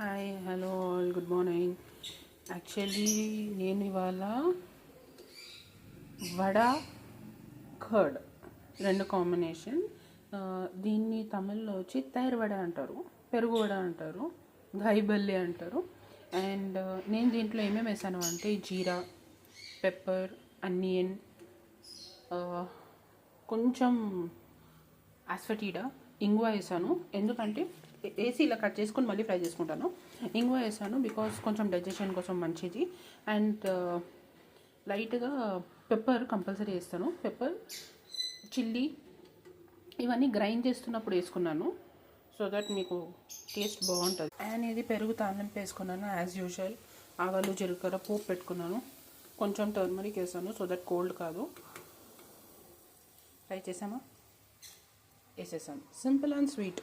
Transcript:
Hi hello all good morning. Actually నేను ఇవాళ vada curd రెండు కాంబినేషన్. దీన్ని తమిళ్లో వచ్చి తైర్ వడ అంటారు, పెరుగు వడ అంటారు, ఘైబల్లి అంటారు. అండ్ నేను దీంట్లో ఏమేమి వేసాను అంటే జీరా, పెప్పర్, అనియన్, కొంచెం ఆస్ఫటీడా, ఇంగువ వేసాను. ఎందుకంటే వేసి ఇలా కట్ చేసుకొని మళ్ళీ ఫ్రై చేసుకుంటాను. ఇంగువ వేసాను బికాస్ కొంచెం డైజెషన్ కోసం మంచిది. అండ్ లైట్గా పెప్పర్ కంపల్సరీ వేస్తాను. పెప్పర్, చిల్లీ ఇవన్నీ గ్రైండ్ చేస్తున్నప్పుడు వేసుకున్నాను సో దట్ మీకు టేస్ట్ బాగుంటుంది. అండ్ ఇది పెరుగు తాలింపు వేసుకున్నాను యాజ్ యూజువల్. ఆవాలు, జీలకర్ర పోపు పెట్టుకున్నాను. కొంచెం టర్మరిక్ వేసాను సో దట్ కోల్డ్ కాదు. ఫ్రై చేసామా, వేసేసాను. Simple and sweet.